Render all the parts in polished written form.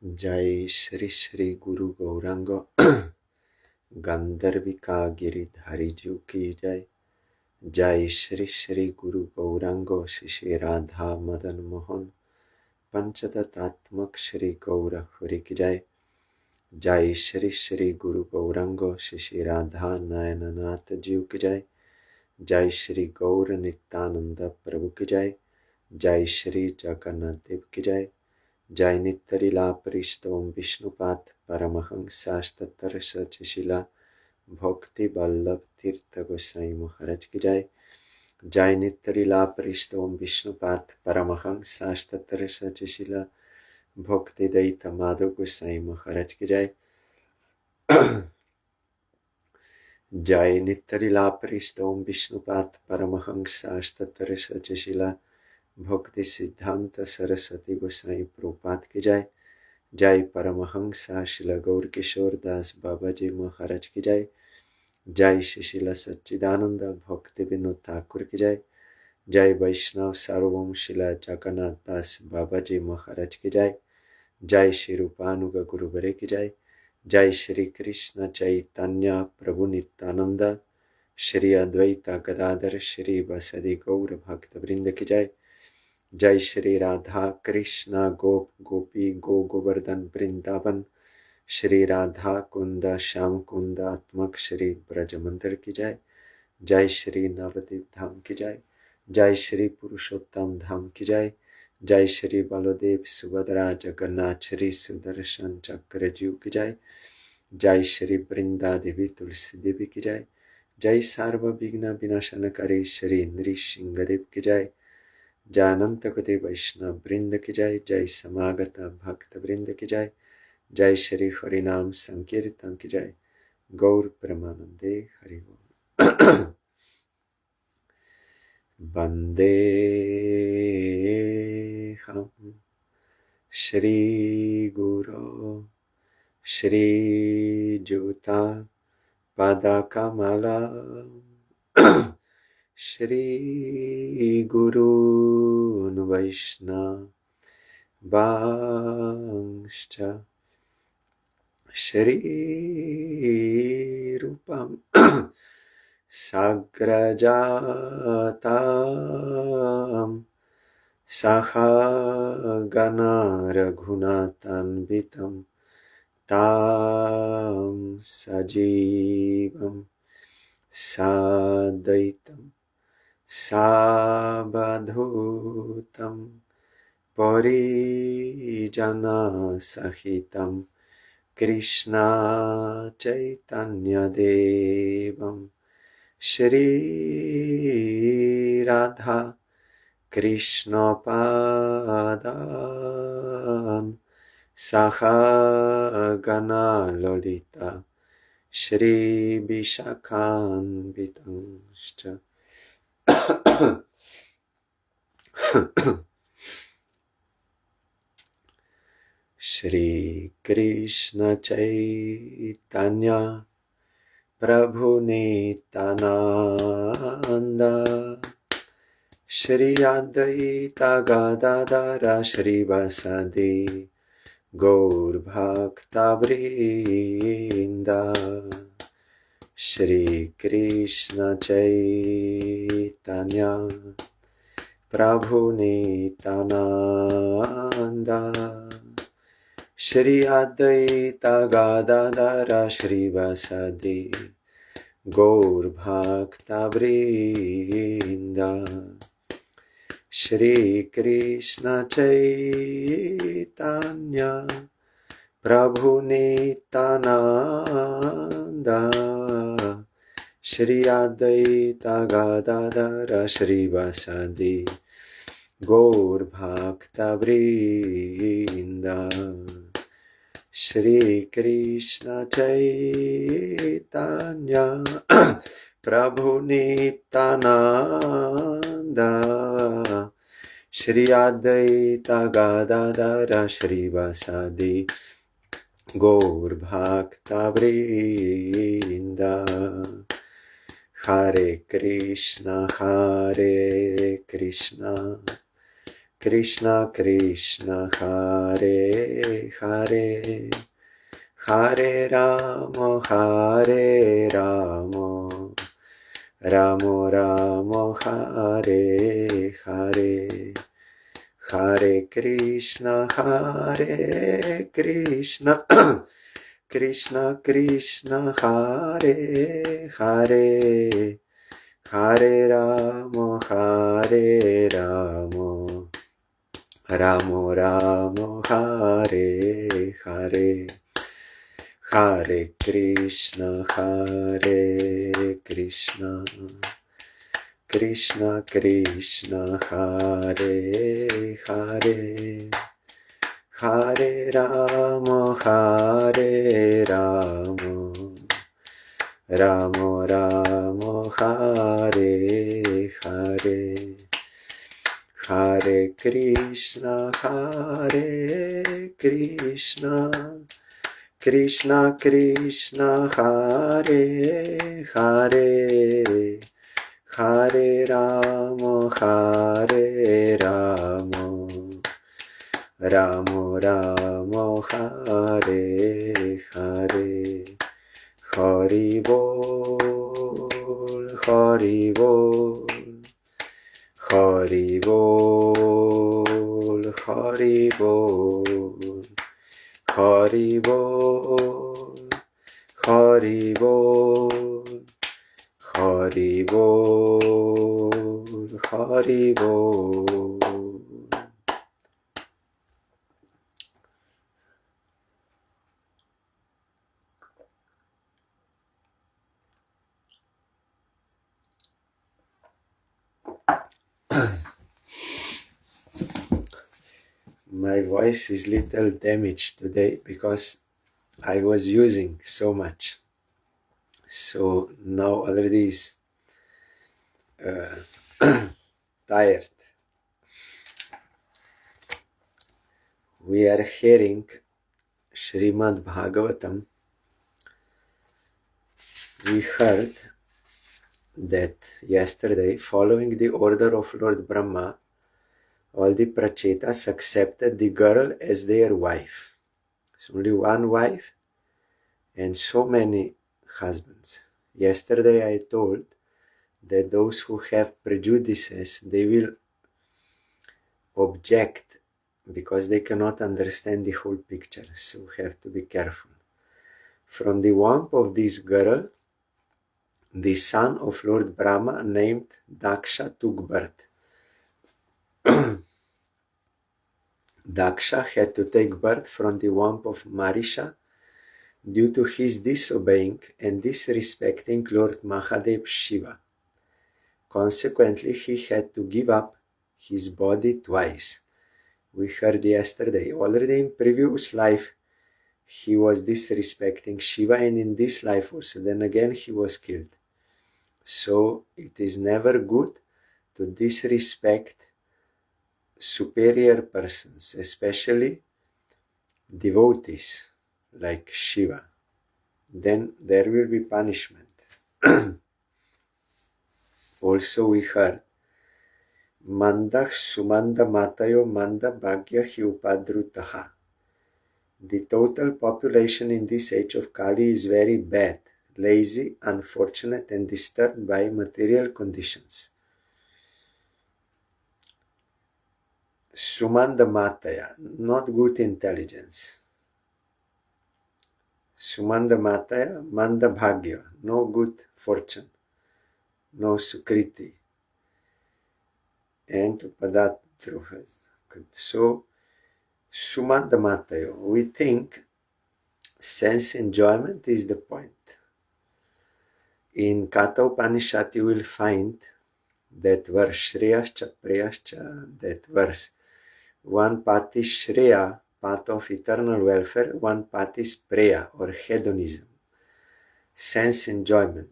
जय श्री श्री गुरु गौरांग गंधर्विका गिरिधारी जी की जय। जय श्री श्री गुरु गौरांग श्री राधा मदन मोहन पंचतत्त्वात्मक श्री गौर हरि की जय। जय श्री श्री गुरु गौरांग श्री राधा नयननाथ जी की जय। जय श्री गौर नित्यानंद प्रभु की जय। जय श्री जगन्नाथ देव की जय। जय नित्यलीला परिस्तोम विष्णुपाद परमहंसास्तत्तर सचिशिला भक्ति वल्लभ तीर्थ गोसाई महाराज की जय। जय नित्यलीला परिस्तोम विष्णुपाद परमहंसास्तत्तर सचिशिला भक्ति दैत माधव गोसाई महाराज की जय। जय नित्यलीला परिस्तोम विष्णुपाद परमहंसास्तत्तर सचिशिला भक्ति सिद्धांत सरस्वती गोसाई प्रभुपाद की जय। जय परमहंसा शिला गौर किशोर दास बाबा जी महाराज की जय। जय शिशिला सच्चिदानंद भक्ति विनोद ठाकुर की जय। जय वैष्णव सार्वभौम शिला जगन्नाथ दास बाबा जी महाराज की जय। जय श्री रूपानुग गुरुवरे की जय। जय श्री कृष्ण चैतन्य प्रभु नित्यानंद श्री अद्वैत गदाधर श्री वसदि गौर भक्त वृंद की जय। जय श्री राधा कृष्ण गोप गोपी गो गोवर्धन वृंदावन श्री राधा कुंद श्याम कुंद आत्मक श्री ब्रज मंदिर की जय। जय श्री नवद्वीप धाम की जय। जय श्री पुरुषोत्तम धाम की जय। जय श्री बलदेव सुभद्रा जगन्नाथ श्री सुदर्शन चक्र जीव की जय। जय श्री वृंदा देवी तुलसी देवी की जय। जय सर्वविघ्न विनाशनकारी श्री नृसिंह देव की जय। जय अनंत कोटि वैष्णव वृंद की जय। जय समागत भक्त वृंद की जय। जय श्री हरिनाम संकीर्तन की जय। गौर प्रेमानंदे हरि बोल। वंदे हम श्री गुरु श्री जुता पदकमला श्री गुरून् वैष्णव वांश्च श्री रूपम सग्रजातां सहगना रघुनाथान्वितं तां सजीवं साद्वैतं सावधूतं परिजनसहितं कृष्ण चैतन्यदेवं श्री राधा कृष्णपादान् सहगना ललिता श्री विशाखान्वितंश्च श्री कृष्ण चैतन्य प्रभु नित्यानंद श्री अद्वैत गदाधर श्रीवासदि गौर भक्तवृंद श्री कृष्ण चैतन्य प्रभु नित्यानंद श्री अद्वैत गदाधर श्रीवासदि गौर भक्तवृंद श्री कृष्ण चैतन्य प्रभु नित्यानंद श्री अद्वैत गदाधर श्रीवासदि गौर भक्तवृंद श्री कृष्ण चैतन्य प्रभु नित्यानंद श्री अद्वैत गदाधर श्रीवासदि गौर भक्तवृंद हरे Krishna Krishna Krishna Hare Hare Hare Rama Hare Rama Rama Rama Hare Hare Hare Krishna Hare Krishna Krishna Krishna Hare Hare Hare Rama Hare Rama Rama Rama Hare Hare Hare Krishna Krishna Krishna Hare Hare Hare Rama Hare Rama Rama Rama Hare Hare Hare Krishna Krishna Krishna Hare Hare Hare Rama Hare Rama Rama Rama Hare Hare Hari Bol Hari Bol Hari Bol Hari Bol Hari Bol Hari Bol Hari Bol Hari Bol. My voice is little damaged today because I was using so much. So now already is tired. We are hearing Srimad Bhagavatam. We heard that yesterday, following the order of Lord Brahma, all the prachetas accepted the girl as their wife. It's only one wife and so many husbands. Yesterday I told that those who have prejudices, they will object because they cannot understand the whole picture. So we have to be careful. From the womb of this girl, the son of Lord Brahma named Daksha took birth. Daksha had to take birth from the womb of Marisha due to his disobeying and disrespecting Lord Mahadev Shiva. Consequently, he had to give up his body twice. We heard yesterday, already in previous life, he was disrespecting Shiva, and in this life also, then again he was killed. So it is never good to disrespect superior persons, especially devotees like Shiva. Then there will be punishment. Also we heard Mandah Sumanda Matayo Manda Bhagya Hi Upadrutaha. The total population in this age of Kali is very bad, lazy, unfortunate, and disturbed by material conditions. Sumanda Mataya, not good intelligence. Sumanda Mataya, Manda Bhagya, no good fortune, no Sukriti. And Upadat Druhas. So, Sumanda Matayo, we think sense enjoyment is the point. In Katha Upanishad you will find that verse, Shreyascha Preyascha, that verse. One path is Shreya, path of eternal welfare, one path is Preya or hedonism, sense enjoyment.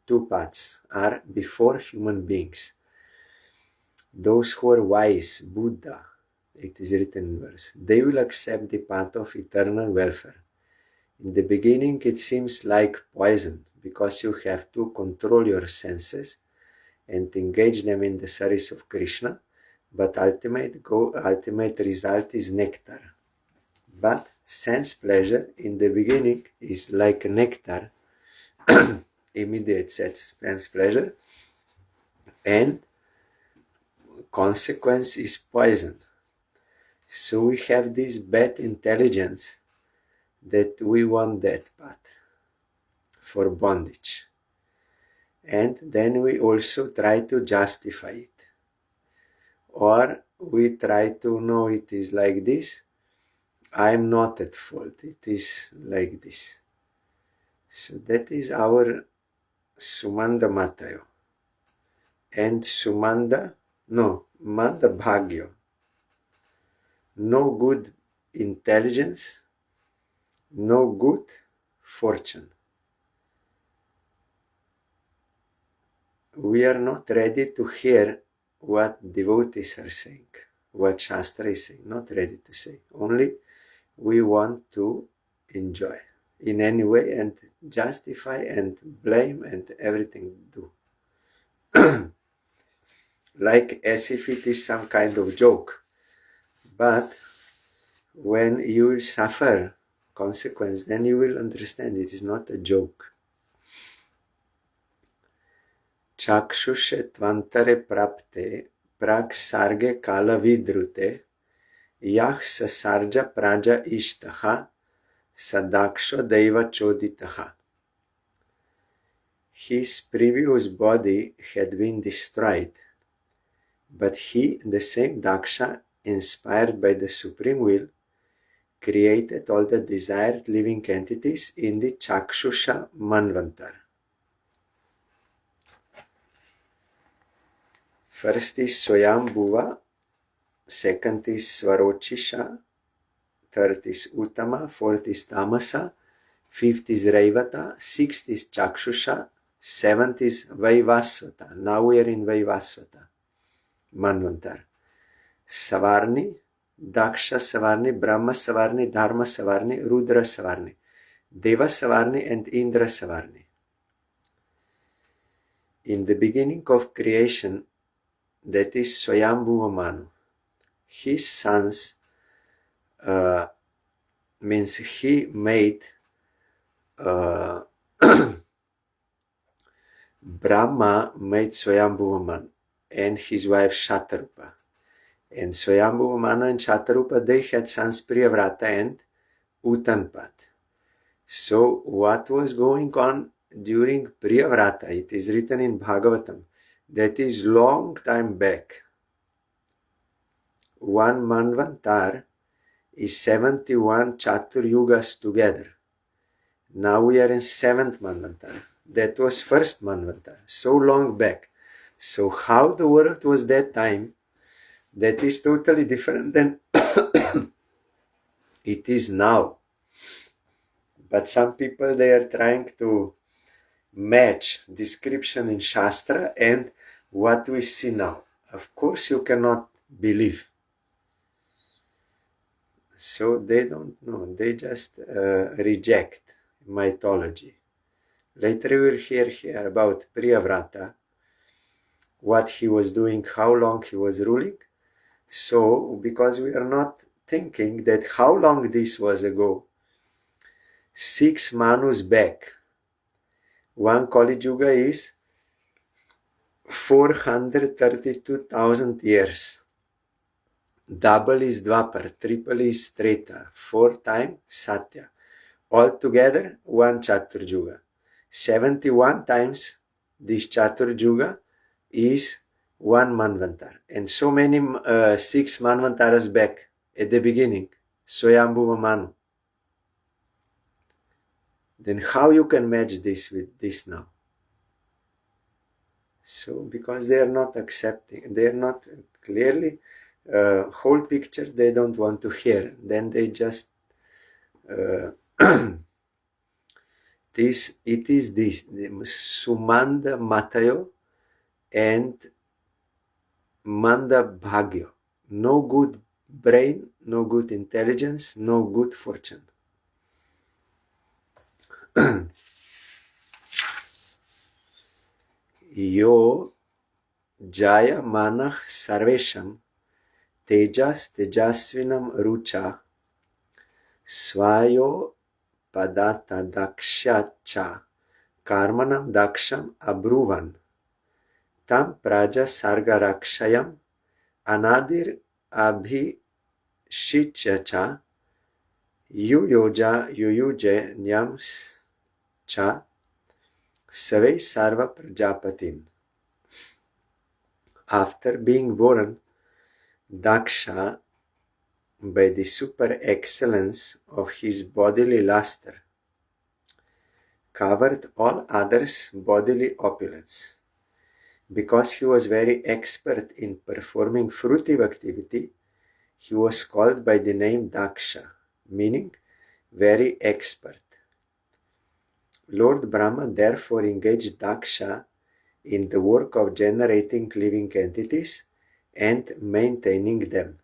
Two paths are before human beings. Those who are wise, Buddha, it is written in verse, they will accept the path of eternal welfare. In the beginning it seems like poison because you have to control your senses and engage them in the service of Krishna. but ultimate result is nectar. But sense pleasure in the beginning is like nectar, immediate sense pleasure, and consequence is poison. So we have this bad intelligence that we want that path for bondage. And then we also try to justify it. Or we try to know it is like this. I'm not at fault. It is like this. So that is our Sumanda Matayo. And Manda Bhagyo. No good intelligence, no good fortune. We are not ready to hear what devotees are saying, what Shastra is saying, not ready to say. Only we want to enjoy in any way and justify and blame and everything do. Like as if it is some kind of joke. But when you will suffer consequence, then you will understand it is not a joke. Chakshushe tvantare prapte prak sarge kala vidrute yah sasarja praja ishtaha sadaksho deva choditaha. His previous body had been destroyed, but he, the same Daksha, inspired by the Supreme Will, created all the desired living entities in the Chakshusha Manvantar. First is Swayambhuva, second is Svarochisha, third is Uttama, fourth is Tamasa, fifth is Raivata, sixth is Chakshusha, seventh is Vaivasvata. Now we are in Vaivasvata Manvantar. Savarni, Daksha Savarni, Brahma Savarni, Dharma Savarni, Rudra Savarni, Deva Savarni and Indra Savarni. In the beginning of creation, that is Swayambhuva Manu, his sons, means he made Brahma made Swayambhuva Manu and his wife Shatarupa. And Swayambhuva Manu and Shatarupa, they had sons Priyavrata and Uttanpat. So what was going on during Priyavrata? It is written in Bhagavatam. That is long time back. One Manvantar is 71 Chatur Yugas together. Now we are in 7th Manvantar. That was first Manvantar, so long back. So how the world was that time, that is totally different than it is now. But some people, they are trying to match description in Shastra and what we see now. Of course you cannot believe. So they don't know, they just reject mythology. Later we will hear here about Priyavrata, what he was doing, how long he was ruling. So, because we are not thinking that how long this was ago, 6 Manus back, one Kali Yuga is 432,000 years. Double is Dwapar, triple is Treta, 4 times Satya. Altogether, 1 Chatur Yuga. 71 times this Chatur Yuga is 1 Manvantar. And so many 6 Manvantaras back at the beginning, Swayambhuva Manu. Then how you can match this with this now? So because they are not accepting, they are not clearly whole picture they don't want to hear. Then they just it is this Sumanda Matayo and Manda Bhagyo. No good brain, no good intelligence, no good fortune. Yo Jaya Manah Sarvesham tejas tejasvinam rucha svayo padata dakshacha karmanam daksham abruvan tam praja sargarakshayam anadir abhishichacha yuyoja yuyuje nyams cha savai sarva prajapatin. After being born, Daksha, by the super excellence of his bodily luster, covered all others' bodily opulence. Because he was very expert in performing fruitive activity, he was called by the name Daksha, meaning very expert. Lord Brahma therefore engaged Daksha in the work of generating living entities and maintaining them.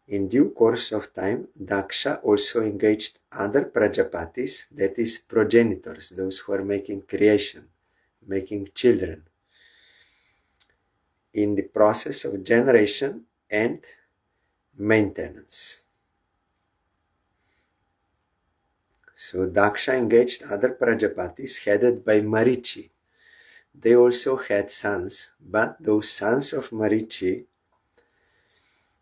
In due course of time, Daksha also engaged other Prajapatis, that is, progenitors, those who are making creation, making children, in the process of generation and maintenance. So Daksha engaged other Prajapatis headed by Marichi. They also had sons, but those sons of Marichi,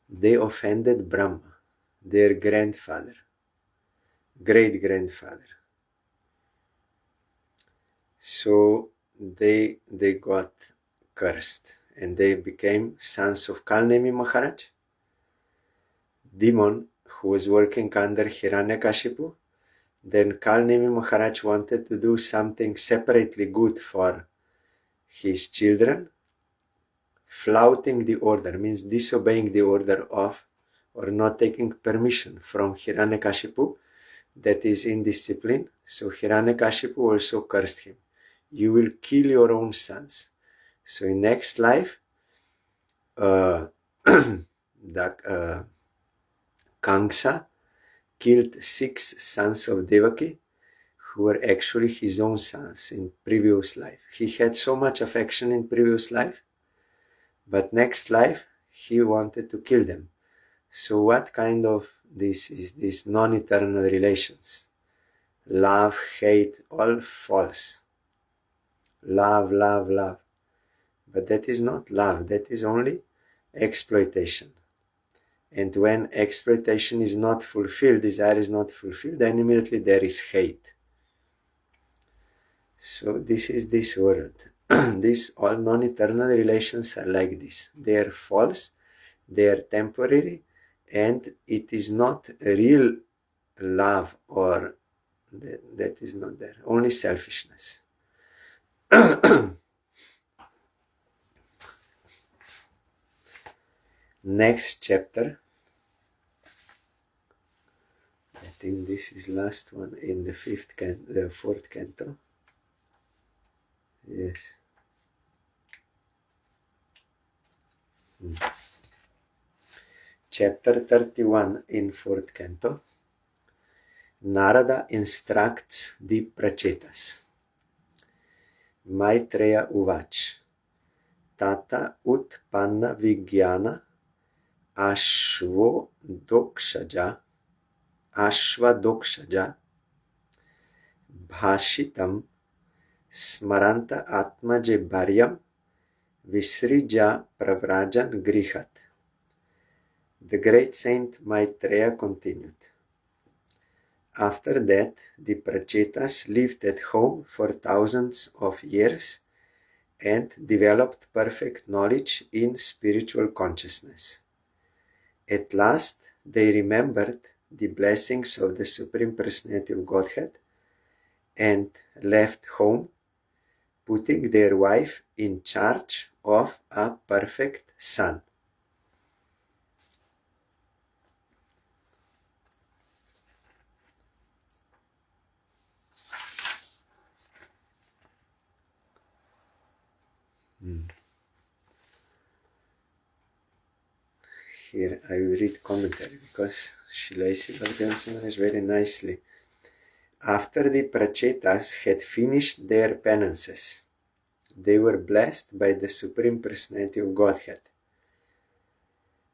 they offended Brahma, their grandfather, great-grandfather. So they got cursed and they became sons of Kalnemi Maharaj, demon who was working under Hiranyakashipu. Then Kalnemi Maharaj wanted to do something separately good for his children. Flouting the order means disobeying the order of or not taking permission from Hiranyakashipu, that is indiscipline. So Hiranyakashipu also cursed him. You will kill your own sons. So in next life, Kamsa killed 6 sons of Devaki who were actually his own sons in previous life. He had so much affection in previous life, but next life he wanted to kill them. So what kind of this is this non-eternal relations? Love, hate, all false. Love, love, love. But that is not love, that is only exploitation. And when exploitation is not fulfilled, desire is not fulfilled, then immediately there is hate. So this is this world. These all non-eternal relations are like this. They are false, they are temporary, and it is not real love, or that is not there. Only selfishness. Next chapter. I think this is last one in the fourth canto. Yes. Chapter 31 in fourth canto. Narada instructs the Prachetas. Maitreya Uvach. Tata utpanna vigyana ashvadokshaja bhashitam smaranta atmaje bharyam visrija pravrajan grihat. The great saint Maitreya continued. After that, the Prachetas lived at home for thousands of years and developed perfect knowledge in spiritual consciousness. At last, they remembered the blessings of the Supreme Personality of Godhead and left home, putting their wife in charge of a perfect son. Here I will read commentary because Shilaisi Bhaktivinoda is very nicely. After the Prachetas had finished their penances, they were blessed by the Supreme Personality of Godhead.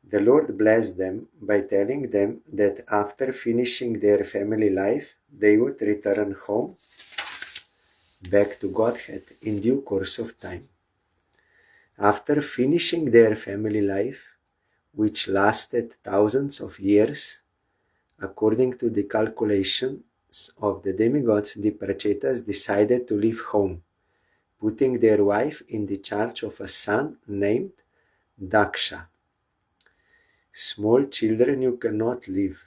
The Lord blessed them by telling them that after finishing their family life, they would return home back to Godhead in due course of time. After finishing their family life, which lasted thousands of years, according to the calculations of the demigods, the Prachetas decided to leave home, putting their wife in the charge of a son named Daksha. Small children you cannot leave.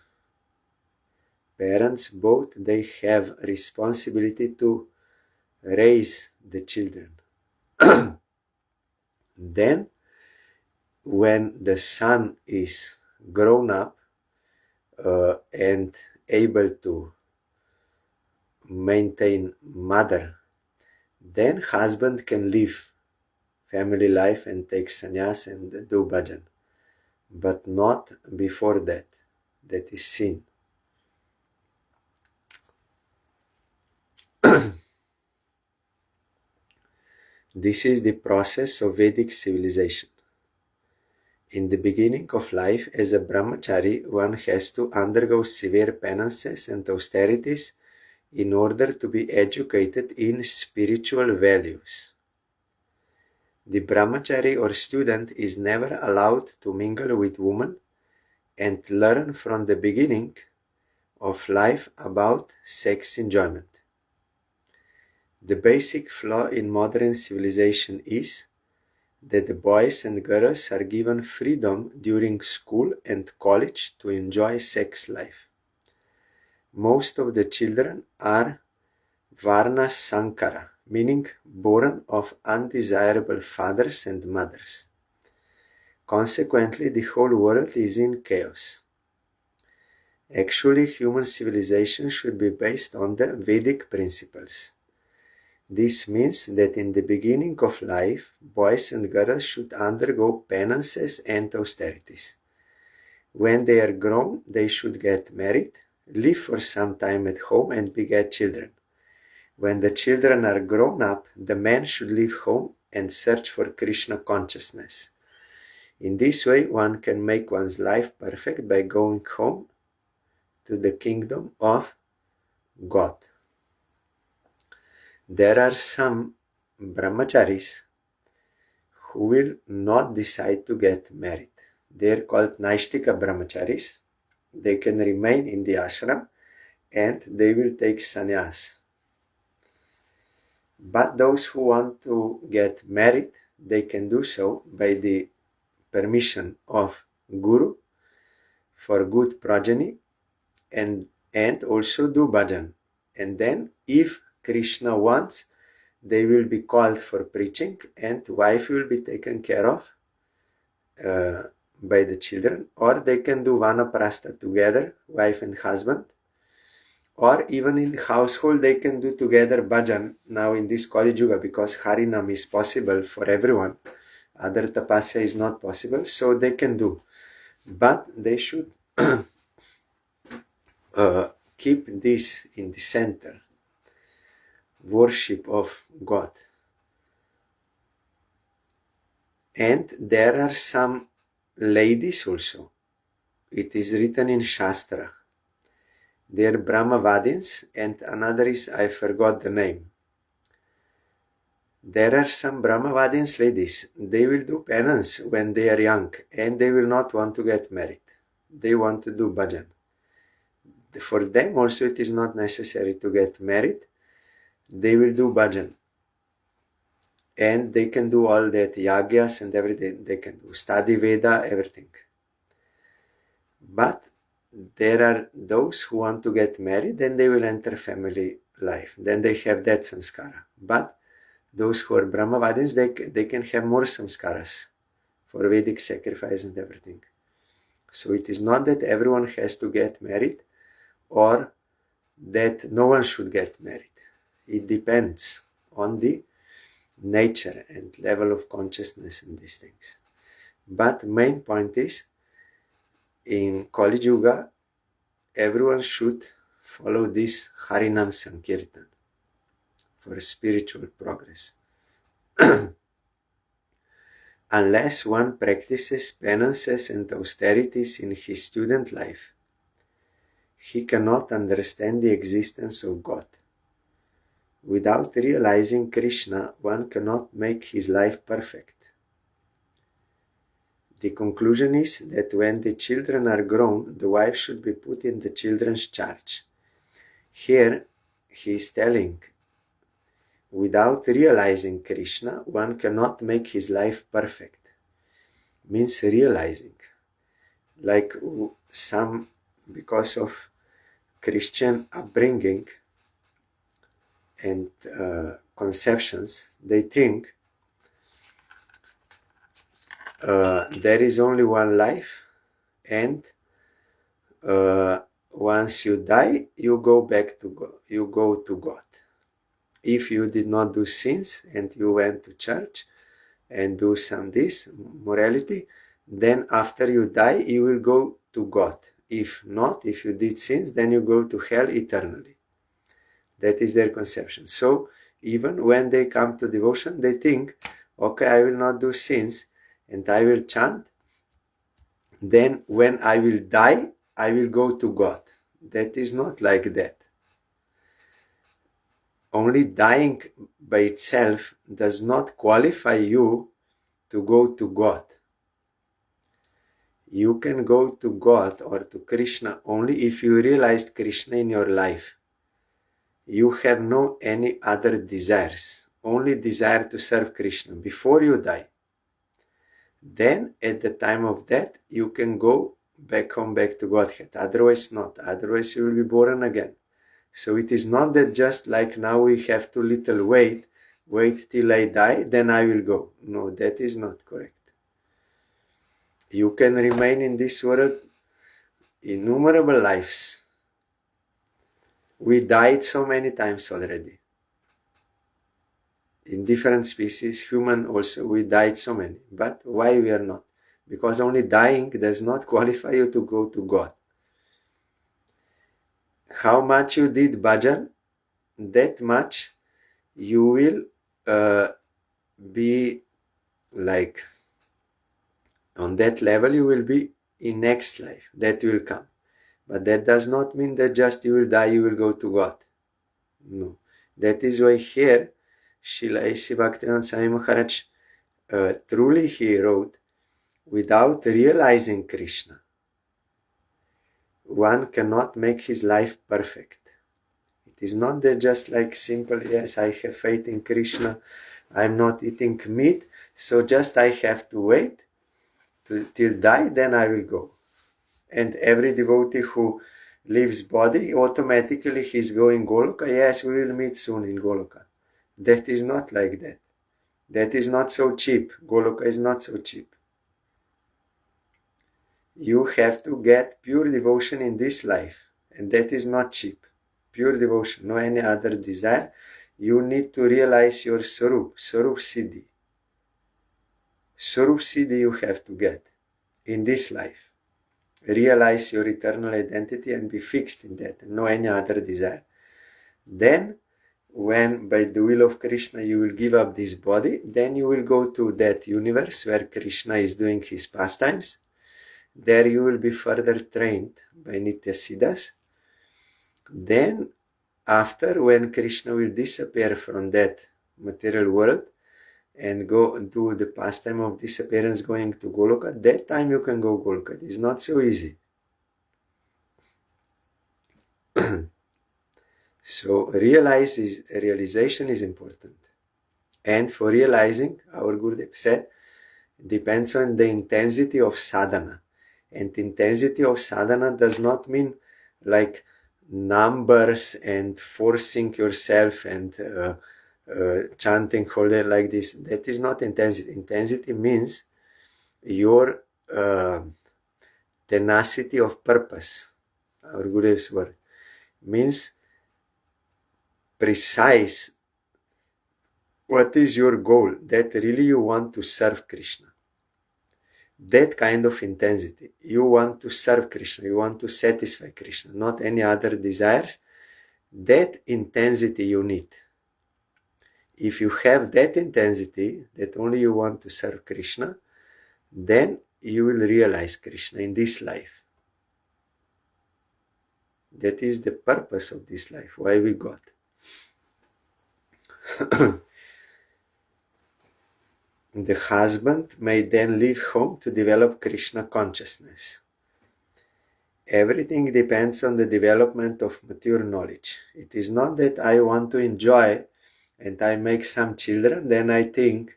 Parents both, they have responsibility to raise the children. Then, when the son is grown up and able to maintain mother, then husband can leave family life and take sannyas and do bhajan, but not before that. That is sin. This is the process of Vedic civilization. In the beginning of life, as a brahmachari, one has to undergo severe penances and austerities in order to be educated in spiritual values. The brahmachari or student is never allowed to mingle with women and learn from the beginning of life about sex enjoyment. The basic flaw in modern civilization is that the boys and girls are given freedom during school and college to enjoy sex life. Most of the children are Varna Sankara, meaning born of undesirable fathers and mothers. Consequently, the whole world is in chaos. Actually, human civilization should be based on the Vedic principles. This means that in the beginning of life, boys and girls should undergo penances and austerities. When they are grown, they should get married, live for some time at home and beget children. When the children are grown up, the man should leave home and search for Krishna consciousness. In this way, one can make one's life perfect by going home to the kingdom of God. There are some brahmacharis who will not decide to get married. They are called Naishtika brahmacharis. They can remain in the ashram and they will take sannyas. But those who want to get married, they can do so by the permission of Guru for good progeny and also do bhajan. And then if Krishna wants, they will be called for preaching and wife will be taken care of by the children, or they can do vanaprastha together, wife and husband, or even in household they can do together bhajan now in this Kali Yuga, because Harinam is possible for everyone. Other tapasya is not possible, so they can do. But they should keep this in the center. Worship of God. And there are some ladies also. It is written in Shastra. They are Brahmavadins and another is, I forgot the name. There are some Brahmavadins ladies. They will do penance when they are young and they will not want to get married. They want to do bhajan. For them also it is not necessary to get married. They will do bhajan. And they can do all that yagyas and everything. They can do study Veda, everything. But there are those who want to get married, then they will enter family life. Then they have that samskara. But those who are Brahmavadins, they can have more samskaras for Vedic sacrifice and everything. So it is not that everyone has to get married or that no one should get married. It depends on the nature and level of consciousness in these things. But main point is, in Kali Yuga, everyone should follow this Harinam Sankirtan for spiritual progress. unless one practices penances and austerities in his student life, he cannot understand the existence of God. Without realizing Krishna, one cannot make his life perfect. The conclusion is that when the children are grown, the wife should be put in the children's charge. Here, he is telling, without realizing Krishna, one cannot make his life perfect. Means realizing. Like some, because of Christian upbringing and conceptions, they think there is only one life, and once you die, you go back to God. You go to God. If you did not do sins and you went to church and do some this morality, then after you die, you will go to God. If not, if you did sins, then you go to hell eternally. That is their conception. So even when they come to devotion, they think, okay, I will not do sins and I will chant. Then when I will die, I will go to God. That is not like that. Only dying by itself does not qualify you to go to God. You can go to God or to Krishna only if you realized Krishna in your life. You have no any other desires, only desire to serve Krishna before you die. Then at the time of death, you can go back home, back to Godhead. Otherwise not. Otherwise you will be born again. So it is not that just like now we have too little wait till I die, then I will go. No, that is not correct. You can remain in this world innumerable lives. We died so many times already. In different species, human also, we died so many. But why we are not? Because only dying does not qualify you to go to God. How much you did bhajan, that much you will be like, on that level you will be in next life. That will come. But that does not mean that just you will die, you will go to God. No. That is why here, Srila A.C. Bhaktivinoda Swami Maharaj truly he wrote, without realizing Krishna, one cannot make his life perfect. It is not that just like simple, yes, I have faith in Krishna, I'm not eating meat, so just I have to wait till die, then I will go. And every devotee who leaves body, automatically he's going Goloka. Yes, we will meet soon in Goloka. That is not like that. That is not so cheap. Goloka is not so cheap. You have to get pure devotion in this life, and that is not cheap. Pure devotion, no any other desire. You need to realize your Swarup Siddhi. Swarup Siddhi you have to get in this life. Realize your eternal identity and be fixed in that, and no any other desire. Then, when by the will of Krishna you will give up this body, then you will go to that universe where Krishna is doing his pastimes. There you will be further trained by Nitya Siddhas. Then, after, when Krishna will disappear from that material world and go do the pastime of disappearance going to Goloka, that time you can go Goloka. It is not so easy. So realization is important. And for realizing, our Gurudev said, depends on the intensity of sadhana. And intensity of sadhana does not mean like numbers and forcing yourself and chanting holy like this. That is not intensity. Intensity means your tenacity of purpose. Our Gurudev's word means precise. What is your goal? That really you want to serve Krishna. That kind of intensity. You want to serve Krishna. You want to satisfy Krishna, not any other desires. That intensity you need. If you have that intensity, that only you want to serve Krishna, then you will realize Krishna in this life. That is the purpose of this life, why we got. The husband may then leave home to develop Krishna consciousness. Everything depends on the development of mature knowledge. It is not that I want to enjoy and I make some children, then I think,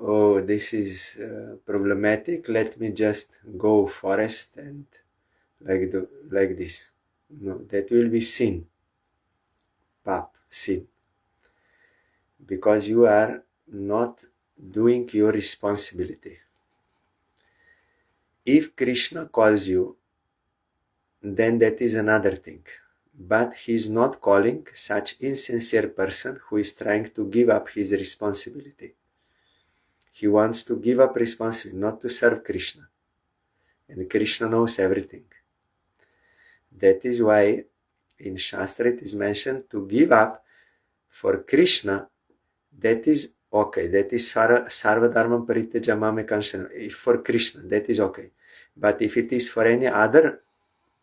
oh, this is problematic, let me just go forest and like this. No, that will be sin. Pap, sin. Because you are not doing your responsibility. If Krishna calls you, then that is another thing. But he is not calling such insincere person who is trying to give up his responsibility. He wants to give up responsibility, not to serve Krishna. And Krishna knows everything. That is why in Shastra it is mentioned to give up for Krishna. That is okay. That is sarva dharma parityaja mamekam sharanam. For Krishna, that is okay. But if it is for any other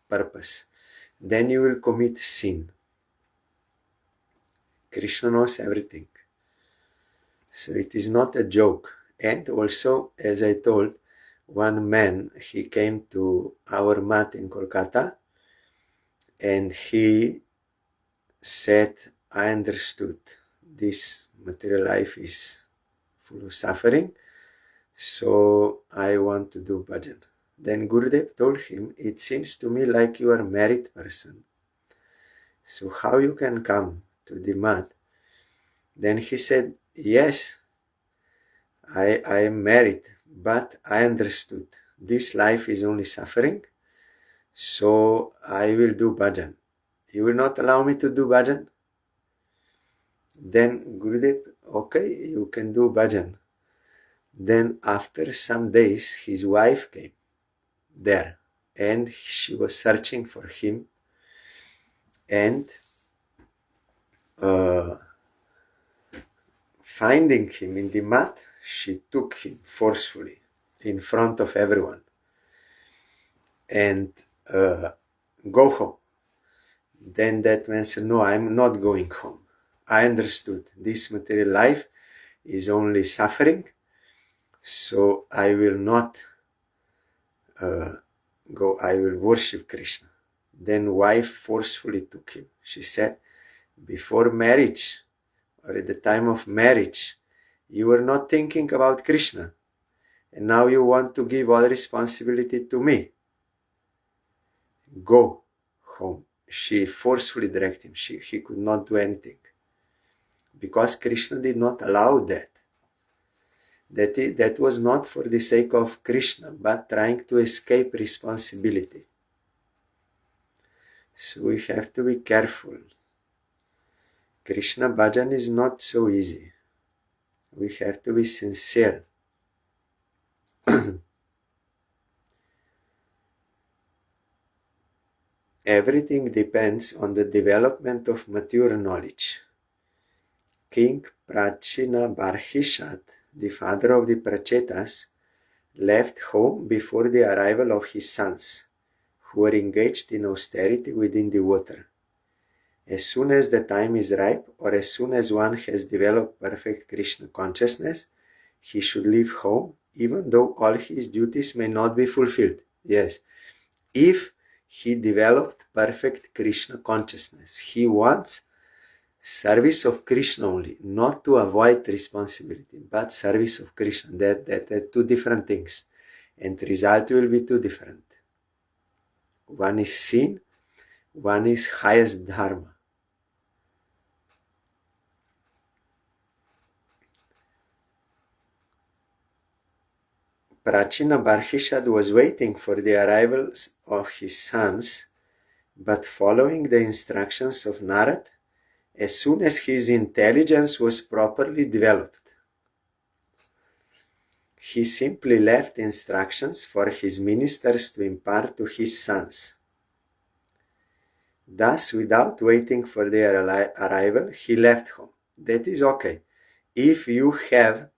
purpose, then you will commit sin. Krishna knows everything. So it is not a joke. And also, as I told, one man, he came to our mat in Kolkata and he said, I understood this material life is full of suffering, so I want to do bhajan. Then Gurudev told him, it seems to me like you are a married person. So how you can come to the mat? Then he said, yes, I am married, but I understood this life is only suffering, so I will do bhajan. You will not allow me to do bhajan? Then Gurudev, okay, you can do bhajan. Then after some days, his wife came there and she was searching for him, and finding him in the mat, she took him forcefully in front of everyone and go home. Then that man said, no, I'm not going home. I understood this material life is only suffering, so I will not go, I will worship Krishna. Then wife forcefully took him. She said, before marriage or at the time of marriage, you were not thinking about Krishna, and now you want to give all responsibility to me. Go home. She forcefully directed him. He could not do anything because Krishna did not allow that. That was not for the sake of Krishna, but trying to escape responsibility. So we have to be careful. Krishna bhajan is not so easy. We have to be sincere. Everything depends on the development of mature knowledge. King Prachina Barhishat, the father of the Prachetas, left home before the arrival of his sons, who were engaged in austerity within the water. As soon as the time is ripe, or as soon as one has developed perfect Krishna consciousness, he should leave home, even though all his duties may not be fulfilled. Yes, if he developed perfect Krishna consciousness, he wants service of Krishna only, not to avoid responsibility, but service of Krishna. That are two different things, and the result will be two different. One is sin, one is highest dharma. Prachina Barhishad was waiting for the arrival of his sons, but following the instructions of Narad, as soon as his intelligence was properly developed, he simply left instructions for his ministers to impart to his sons. Thus, without waiting for their arrival, he left home. That is okay. if you have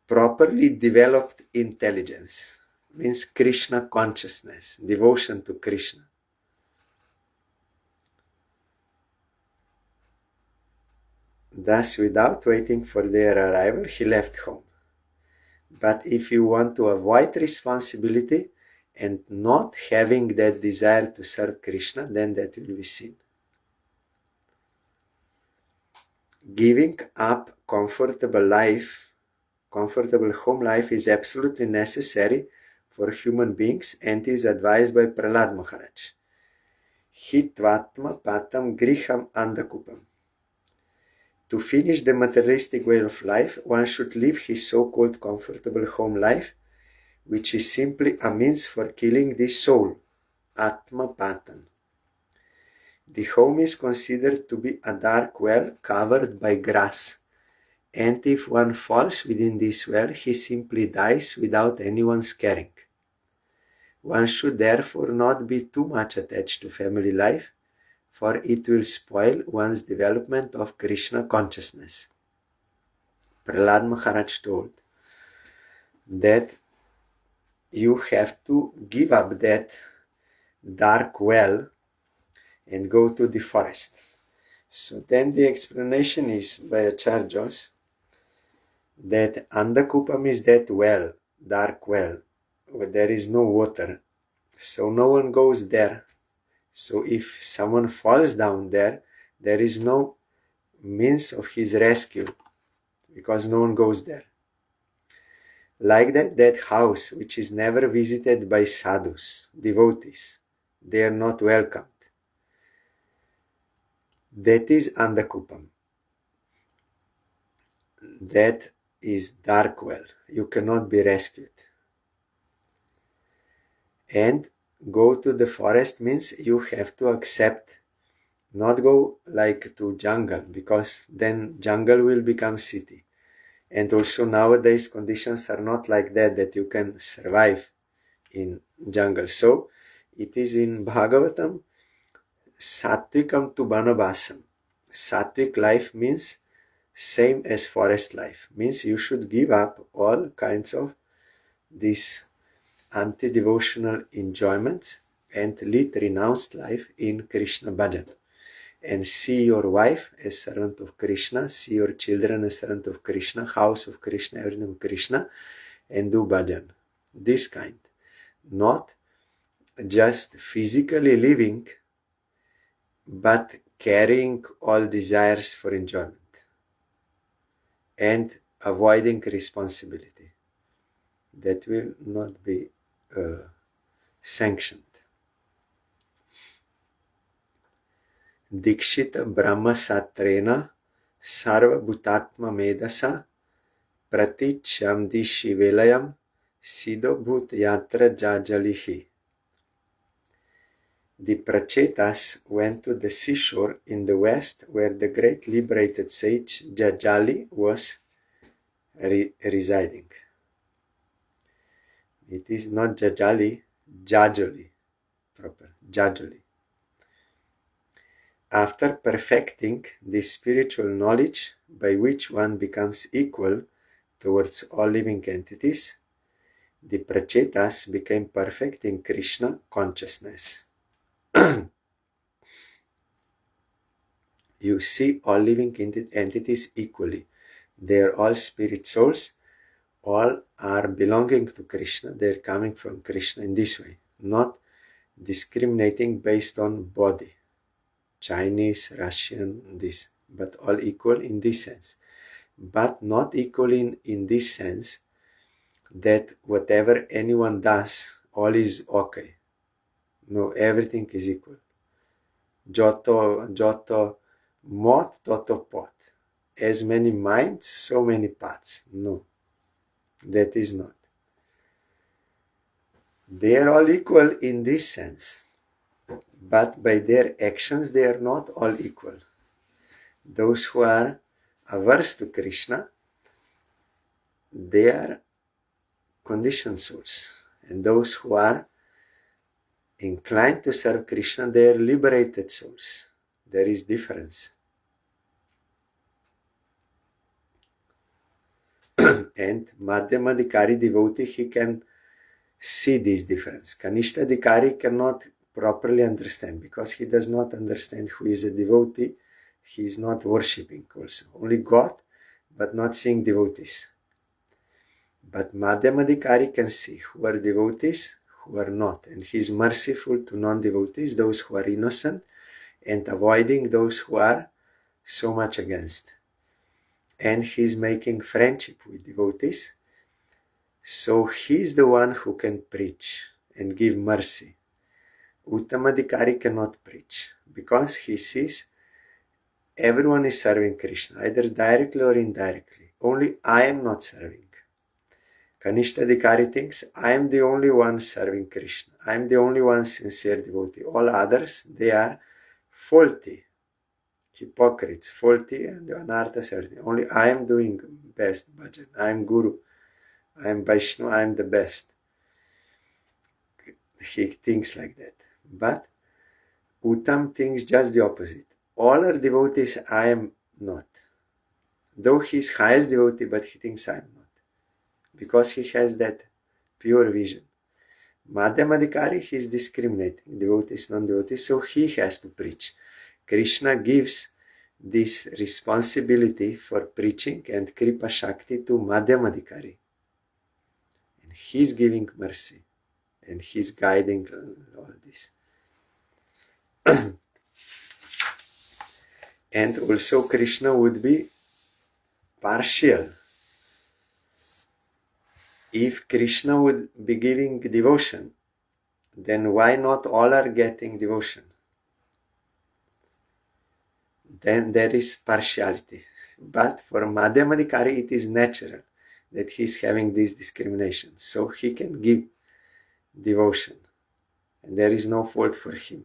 properly developed intelligence, means Krishna consciousness, devotion to Krishna. Thus, without waiting for their arrival, he left home. But if you want to avoid responsibility and not having that desire to serve Krishna, then that will be sin. Giving up comfortable home life is absolutely necessary for human beings and is advised by Prahlad Maharaj. Hitvatma patam griham andakupam. To finish the materialistic way of life, one should live his so-called comfortable home life, which is simply a means for killing the soul, Atma Patan. The home is considered to be a dark well covered by grass, and if one falls within this well, he simply dies without anyone's caring. One should therefore not be too much attached to family life, for it will spoil one's development of Krishna consciousness. Prahlad Maharaj told that you have to give up that dark well and go to the forest. So then the explanation is by Acharyas that Andakupam is that well, dark well, where there is no water, so no one goes there. So if someone falls down there, there is no means of his rescue because no one goes there. Like that house which is never visited by sadhus, devotees, they are not welcomed. That is Andakupam. That is dark well. You cannot be rescued. And go to the forest means you have to accept, not go like to jungle, because then jungle will become city. And also nowadays conditions are not like that you can survive in jungle. So it is in Bhagavatam, Satvikam tu Banabasam. Sattvic life means same as forest life, means you should give up all kinds of these anti-devotional enjoyments and lead renounced life in Krishna bhajan. And see your wife as servant of Krishna, see your children as servant of Krishna, house of Krishna, everything of Krishna, and do bhajan. This kind. Not just physically living, but carrying all desires for enjoyment and avoiding responsibility. That will not be sanctioned. Dikshita Brahma Satrena Sarva Bhutatma Medasa Praticham Dishi Velayam Siddho Bhut Yatra Jajalihi. The Prachetas went to the seashore in the west where the great liberated sage Jajali was residing. It is not Jajali, Jajali, proper, Jajali. After perfecting the spiritual knowledge by which one becomes equal towards all living entities, the Prachetas became perfect in Krishna consciousness. You see all living entities equally. They are all spirit souls. All are belonging to Krishna. They are coming from Krishna in this way, not discriminating based on body. Chinese, Russian, this, but all equal in this sense. But not equal in this sense that whatever anyone does, all is okay. No, everything is equal. Joto mot, toto pot. As many minds, so many paths. No, that is not. They are all equal in this sense. But by their actions, they are not all equal. Those who are averse to Krishna, they are conditioned souls. And those who are inclined to serve Krishna, they are liberated souls. There is difference. And Madhyamadikari devotee, he can see this difference. Kanishtadikari cannot properly understand because he does not understand who is a devotee. He is not worshipping also. Only God, but not seeing devotees. But Madhyamadikari can see who are devotees, who are not. And he is merciful to non-devotees, those who are innocent, and avoiding those who are so much against. And he is making friendship with devotees. So he is the one who can preach and give mercy. Uttamadikari cannot preach because he sees everyone is serving Krishna, either directly or indirectly. Only I am not serving. Kanishtadikari thinks, I am the only one serving Krishna. I am the only one sincere devotee. All others, they are faulty, hypocrites, faulty, and anarthas, everything. Only I am doing best bhajan. I am Guru. I am Vaishnu. I am the best. He thinks like that. But Uttam thinks just the opposite. All are devotees, I am not. Though he is highest devotee, but he thinks I am not. Because he has that pure vision. Madhyamadikari, he is discriminating devotees, non-devotees, so he has to preach. Krishna gives this responsibility for preaching and Kripa Shakti to Madhyamadikari. And he is giving mercy. And he is guiding all this. And also Krishna would be partial. If Krishna would be giving devotion, then why not all are getting devotion? Then there is partiality. But for Madhyamadikari it is natural that he is having this discrimination. So he can give devotion. And there is no fault for him.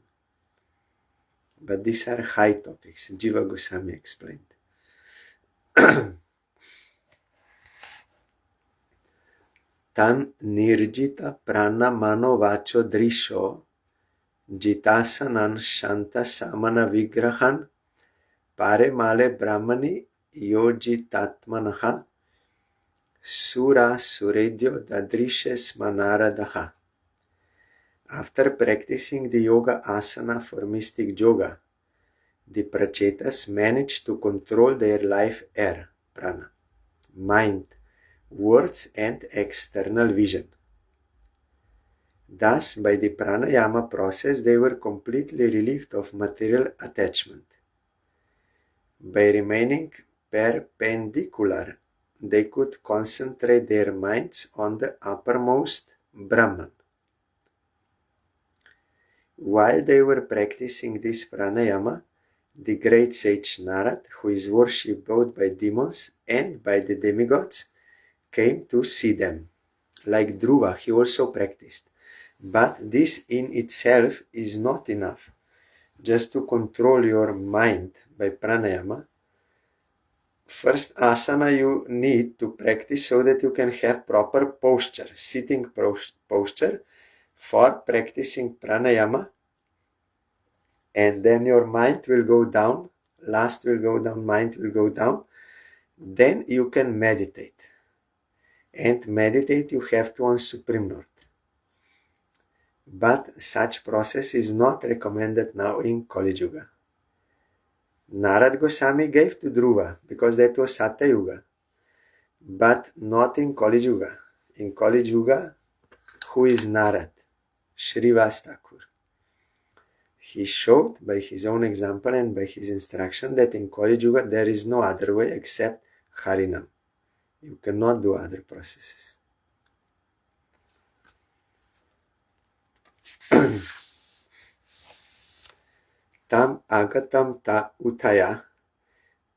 But these are high topics. Jiva Goswami explained. Tan nirjita prana mano vacho drisho jitasanan shanta samana vigrahan pare male brahmani yojitatmanaha sura suredyo dadrishes manaradaha. After practicing the yoga asana for mystic yoga, the prachetas manage to control their life air, prana, mind, words and external vision. Thus, by the pranayama process, they were completely relieved of material attachment. By remaining perpendicular, they could concentrate their minds on the uppermost Brahman. While they were practicing this pranayama, the great sage Narad, who is worshipped both by demons and by the demigods, came to see them. Like Dhruva, he also practiced. But this in itself is not enough. Just to control your mind by pranayama, first asana you need to practice so that you can have proper posture, sitting posture for practicing pranayama, and then your mind will go down, last will go down, mind will go down, then you can meditate. And meditate you have to on Supreme Lord. But such process is not recommended now in Kali Yuga. Narad Goswami gave to Dhruva because that was Satya Yuga, but not in Kali Yuga. In Kali Yuga, who is Narad? Srivas Thakur. He showed by his own example and by his instruction that in Kali Yuga there is no other way except Harinam. You cannot do other processes. Tam agatam ta utaya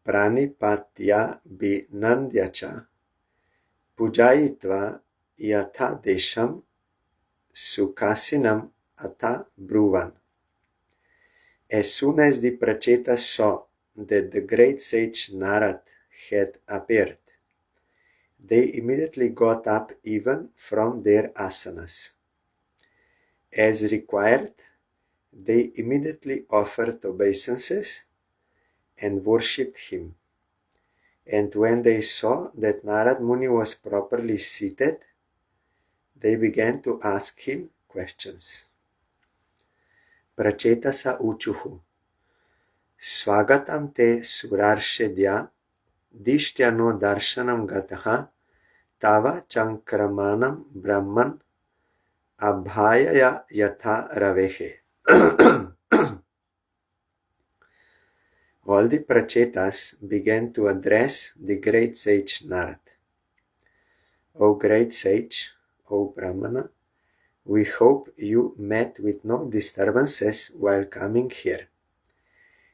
pranipatya binandyacha pujayitva yatha desham sukhasinam ata bruvan. As soon as the prachetas saw that the great sage Narad had appeared, they immediately got up even from their asanas. As required, they immediately offered obeisances and worshipped him. And when they saw that Narad Muni was properly seated, they began to ask him questions. Prachetasa uchuhu. Swagatam te surarshedya dishtyano darshanam gataha tava chankramanam brahman abhayaya yatha ravehe. All the prachetas began to address the great sage Narad. O great sage, O Brahmana, we hope you met with no disturbances while coming here.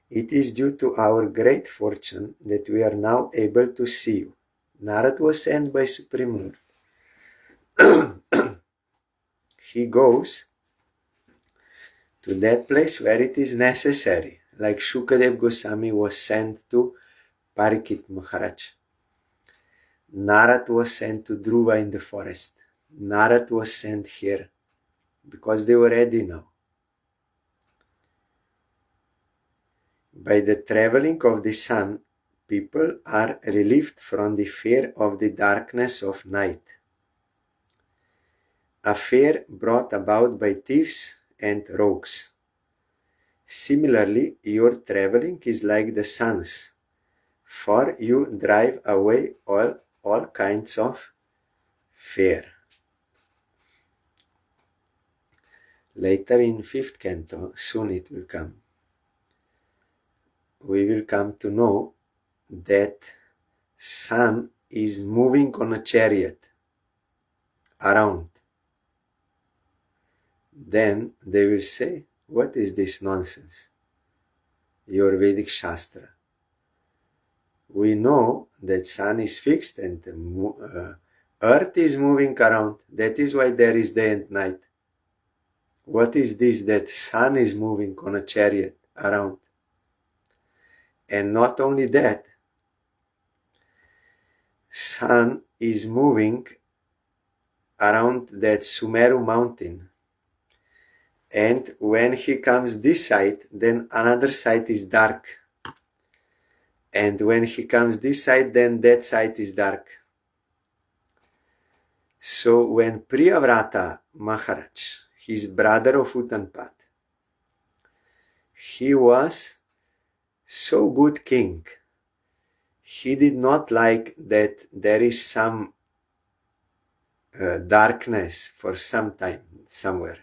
It is due to our great fortune that we are now able to see you. Narad was sent by Supreme Lord. He goes to that place where it is necessary, like Shukadev Goswami was sent to Parikshit Maharaj. Narad was sent to Dhruva in the forest. Narad was sent here because they were ready now. By the traveling of the sun, people are relieved from the fear of the darkness of night, a fear brought about by thieves and rogues. Similarly, your traveling is like the sun's, for you drive away all kinds of fear. Later in 5th canto, soon it will come, we will come to know that sun is moving on a chariot around. Then they will say, what is this nonsense? Your Vedic Shastra. We know that sun is fixed and earth is moving around. That is why there is day and night. What is this that sun is moving on a chariot around? And not only that, sun is moving around that Sumeru mountain. And when he comes this side, then another side is dark. And when he comes this side, then that side is dark. So when Priyavrata Maharaj, his brother of Uttanpad, he was so good king. He did not like that there is some darkness for some time somewhere.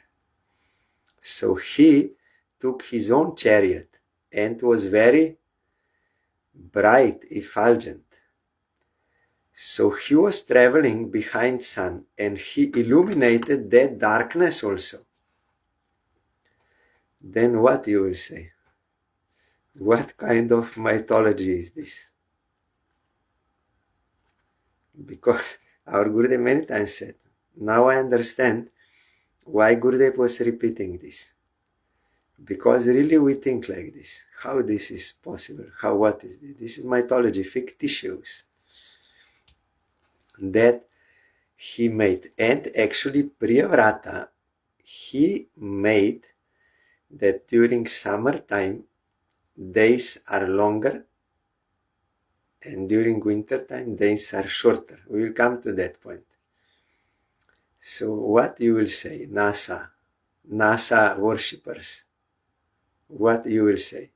So he took his own chariot and was very bright, effulgent. So he was traveling behind sun and he illuminated that darkness also. Then what you will say? What kind of mythology is this? Because our Gurudev many times said, now I understand why Gurudev was repeating this. Because really we think like this. How this is possible? What is this? This is mythology, fictitious. That he made. And actually Priyavrata, he made that during summertime days are longer and during winter time days are shorter. We will come to that point. So what you will say, NASA worshippers, what you will say?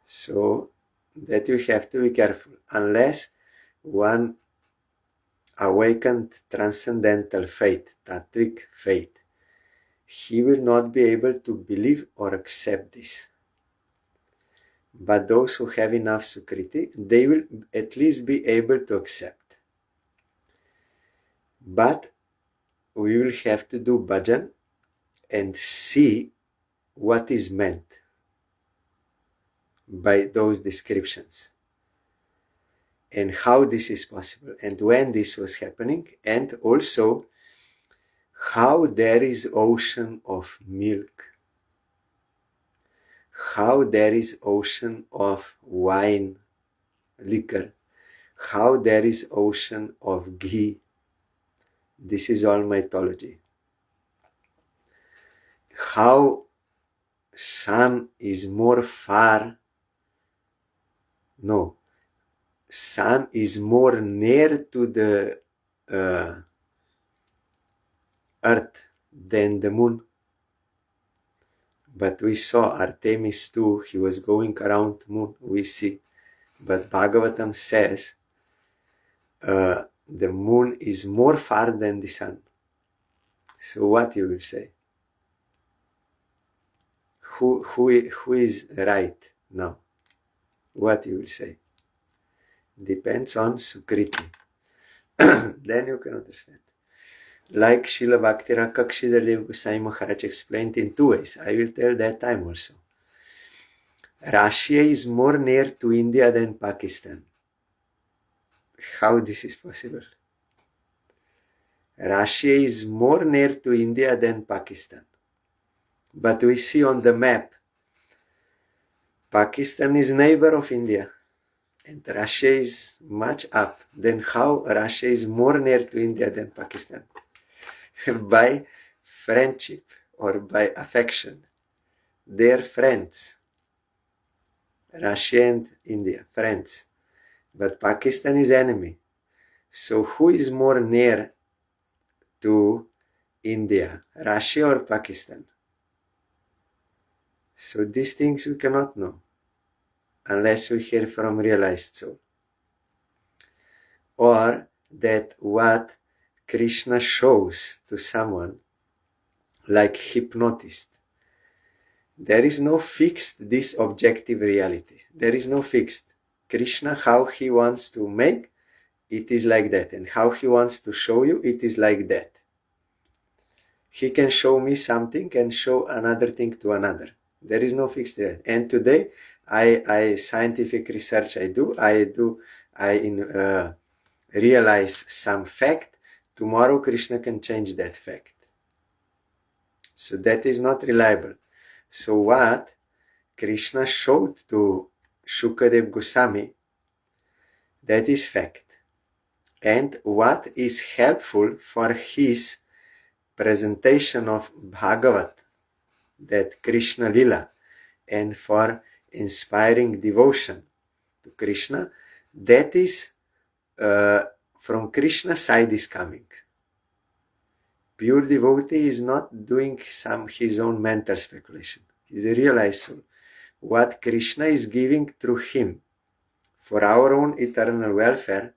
So that you have to be careful. Unless one awakened transcendental faith, tattvic faith, he will not be able to believe or accept this. But those who have enough sukriti, they will at least be able to accept. But we will have to do bhajan and see what is meant by those descriptions and how this is possible and when this was happening, and also how there is ocean of milk, how there is ocean of wine, liquor, how there is ocean of ghee. This is all mythology. How sun is more far, no, sun is more near to the earth than the moon. But we saw Artemis too, he was going around the moon, we see. But Bhagavatam says the moon is more far than the sun. So what you will say? Who is right now? What you will say? Depends on Sukriti. Then you can understand. Like Srila Bhakti-Rakha Kshidhar Goswami Maharaj explained in two ways. I will tell that time also. Russia is more near to India than Pakistan. How this is possible? Russia is more near to India than Pakistan. But we see on the map, Pakistan is neighbor of India. And Russia is much up. Then how Russia is more near to India than Pakistan? By friendship or by affection. They are friends. Russia and India, friends. But Pakistan is enemy. So who is more near to India, Russia or Pakistan? So these things we cannot know unless we hear from realized soul. Or that what Krishna shows to someone like hypnotist. There is no fixed this objective reality. There is no fixed. Krishna, how he wants to make, it is like that. And how he wants to show you, it is like that. He can show me something and show another thing to another. There is no fixed reality. And today, I scientific research I realize some fact. Tomorrow Krishna can change that fact. So that is not reliable. So what Krishna showed to Shukadev Goswami, that is fact. And what is helpful for his presentation of Bhagavat, that Krishna Lila, and for inspiring devotion to Krishna, that is from Krishna side is coming. Pure devotee is not doing his own mental speculation. He is a realized soul. What Krishna is giving through him for our own eternal welfare,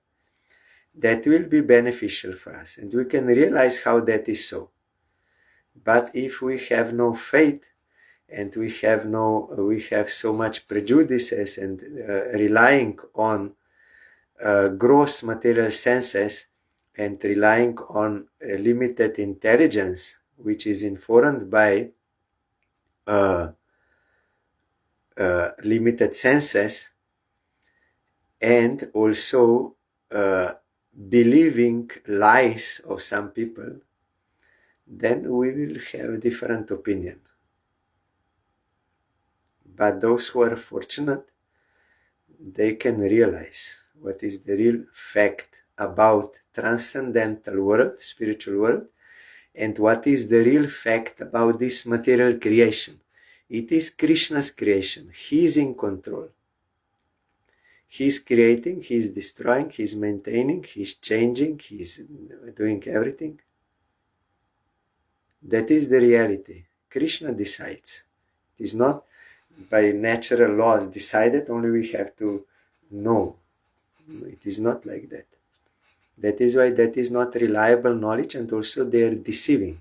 that will be beneficial for us. And we can realize how that is so. But if we have no faith and we have so much prejudices and relying on gross material senses and relying on limited intelligence, which is informed by limited senses, and also believing lies of some people, then we will have a different opinion. But those who are fortunate, they can realize what is the real fact about transcendental world, spiritual world, and what is the real fact about this material creation. It is Krishna's creation. He is in control. He is creating, he is destroying, he is maintaining, he is changing, he is doing everything. That is the reality. Krishna decides. It is not by natural laws decided, only we have to know. It is not like that. That is why that is not reliable knowledge, and also they are deceiving.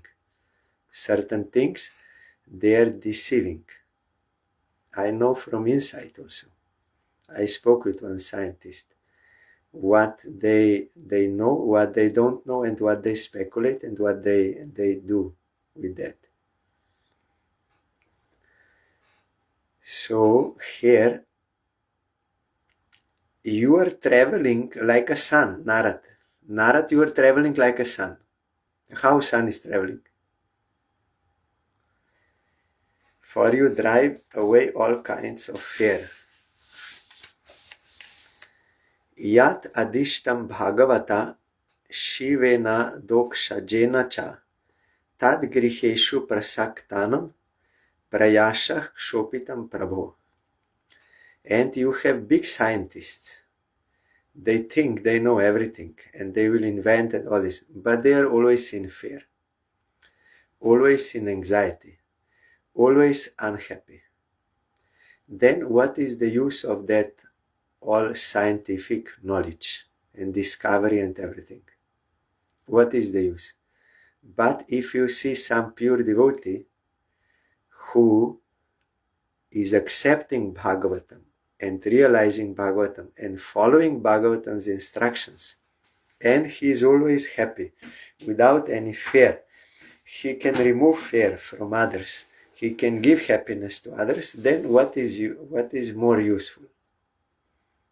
Certain things, they are deceiving. I know from inside also. I spoke with one scientist. What they know, what they don't know, and what they speculate, and what they do with that. So here, you are traveling like a sun, Narad. Narad, you are traveling like a sun. How sun is traveling? For you drive away all kinds of fear. Yat adishtam bhagavata shivena dokshajena cha tad griheshu prasaktanam prayashah kshopitam prabho. And you have big scientists. They think they know everything and they will invent and all this, but they are always in fear, always in anxiety, always unhappy. Then what is the use of that all scientific knowledge and discovery and everything? What is the use? But if you see some pure devotee who is accepting Bhagavatam and realizing Bhagavatam and following Bhagavatam's instructions, and he is always happy without any fear, he can remove fear from others, he can give happiness to others, then what is more useful?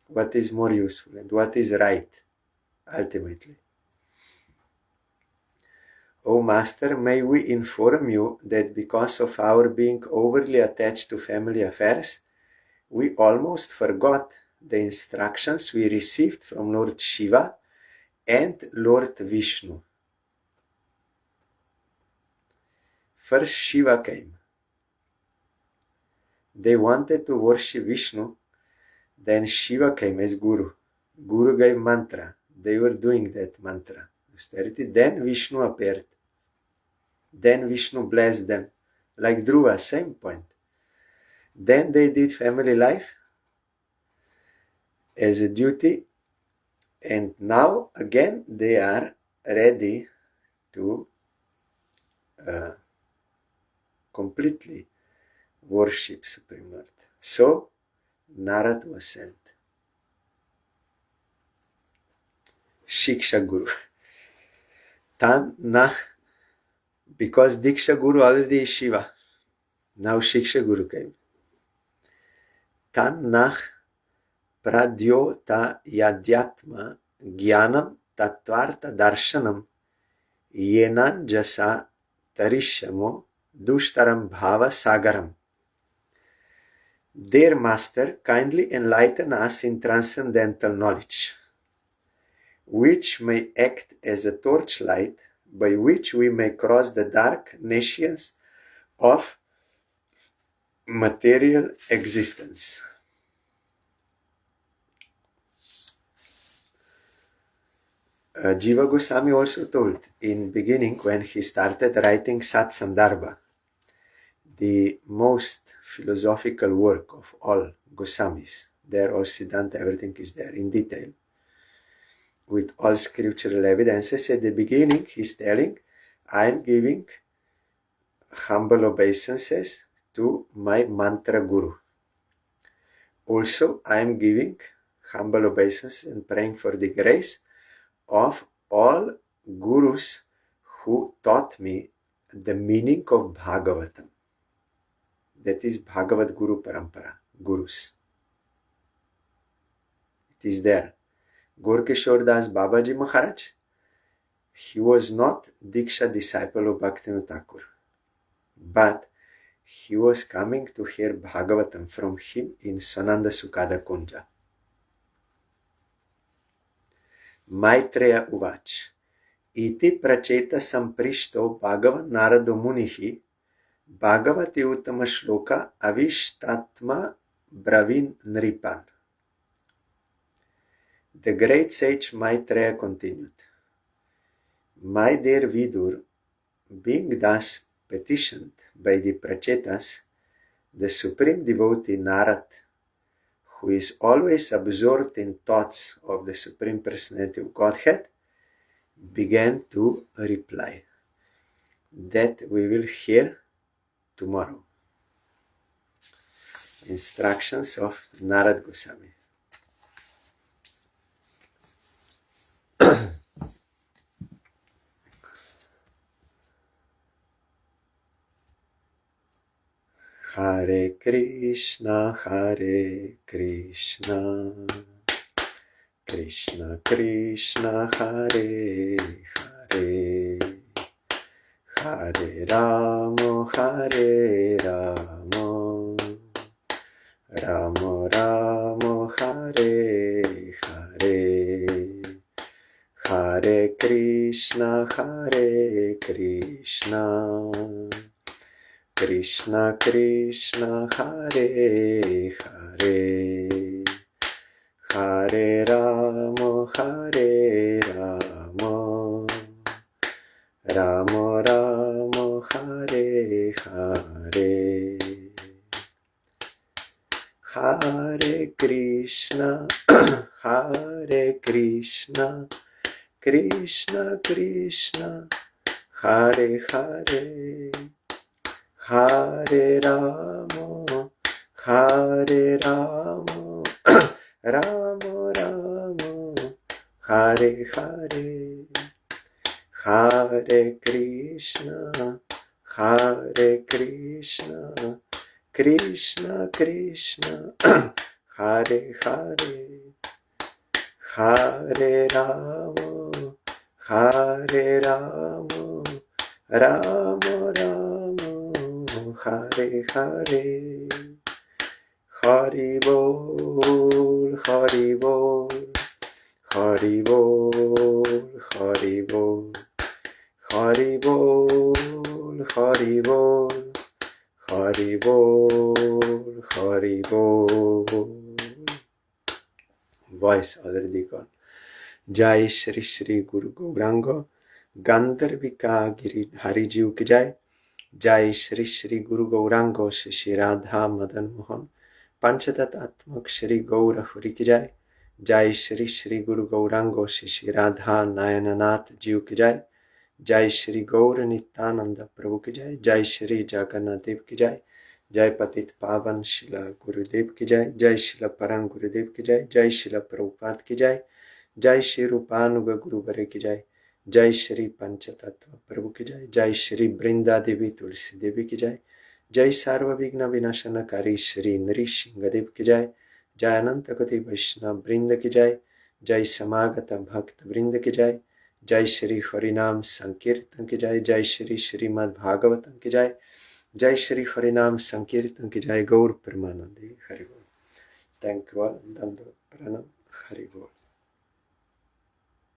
What is more useful and what is right ultimately? O Master, may we inform you that because of our being overly attached to family affairs, we almost forgot the instructions we received from Lord Shiva and Lord Vishnu. First Shiva came. They wanted to worship Vishnu, then Shiva came as Guru. Guru gave mantra. They were doing that mantra, austerity. Then Vishnu appeared. Then Vishnu blessed them. Like Dhruva, same point. Then they did family life as a duty, and now again they are ready to completely worship Supreme Lord. So Narad was sent. Shiksha Guru. Tan Nah, because Diksha Guru already is Shiva. Now Shiksha Guru came. Tan Nah Pradyo ta yadyatma jnanam tatvarta darshanam yenan jasa tarishamo dushtaram bhava sagaram. Dear Master, kindly enlighten us in transcendental knowledge, which may act as a torchlight by which we may cross the dark nations of material existence. Jiva Goswami also told in beginning, when he started writing Sat Sandarbha, the most philosophical work of all Goswamis, there all Siddhanta, everything is there in detail, with all scriptural evidences. At the beginning he's telling, I am giving humble obeisances to my mantra guru. Also I am giving humble obeisances and praying for the grace of all gurus who taught me the meaning of Bhagavatam. That is Bhagavad Guru Parampara, gurus. It is there. Gorkishore Das Babaji Maharaj, he was not Diksha disciple of Bhaktivinoda Thakur, but he was coming to hear Bhagavatam from him in Swananda Sukada Kunja. Maitreya Uvach. Iti pracheta samprishto Bhagavan Narado Munihi Bhagavati Uttama Shloka Avishtatma Bravin Nripan. The great sage Maitreya continued, my dear Vidur, being thus petitioned by the Prachetas, the supreme devotee Narad, who is always absorbed in thoughts of the Supreme Personality of Godhead, began to reply. That we will hear tomorrow. Instructions of Narad Goswami. Hare Krishna, Krishna Krishna, Hare Hare, Hare Rama, Rama Rama, Hare Hare, Hare Krishna, Krishna Krishna, Hare Hare, Hare Rama, Hare Rama, Rama Rama, Hare Hare, Hare Krishna, Hare Krishna, Krishna Krishna, Hare Hare, Hare Rama, Hare Rama, Rama Rama, Hare Hare, Hare Krishna, Hare Krishna, Krishna Krishna, Hare Hare, Hare Rama, Hare Rama, Rama Rama, Hare Hare. Hari Bol, Hari Bol, Hari Bol, Hari Bol, Hari Bol, Hari Bol, Hari Bol, Hari Bol. Voice already gone. Jai Shri Shri Guru Gauranga Gandharvika Giridhari Ji ki jai. Jai Shri Shri Guru Gauranga Shri Radha Madan Mohan Panchatatatmak Shri Gaura Hari ki jai. Jai Shri Shri Guru Gauranga Shri Radha Nayananath Ji ki jai. Jai Shri Gaura Nityananda Prabhu ki jai. Jai Shri Jagannath Dev ki jai. Jai Patit Pavan Shila Gurudev ki jai. Jai Shila Parang Gurudev ki jai. Jai Shila Prabhupada ki jai. Jai Shri Rupanuga Guru Bare ki jai. Jai Shri Panchatattva Prabhu ki jai. Jai Shri Brinda Devi Tulsi Devi ki jai. Jai Sarva Vigna Vinashana Kari Shri Nrishinga Dev ki jai. Jai Ananta Koti Vaishnav Brinda ki jai. Jai Samagata Bhakta Brinda ki jai. Jai Shri Harinam Sankirtan ki jai. Jai Shri Srimad Bhagavatam ki jai. Jai Shri Harinam Sankirtan ki jai. Gaur Pramanandi Hari Bol. Thank you all. Dandavad Pranam. Hari Bol.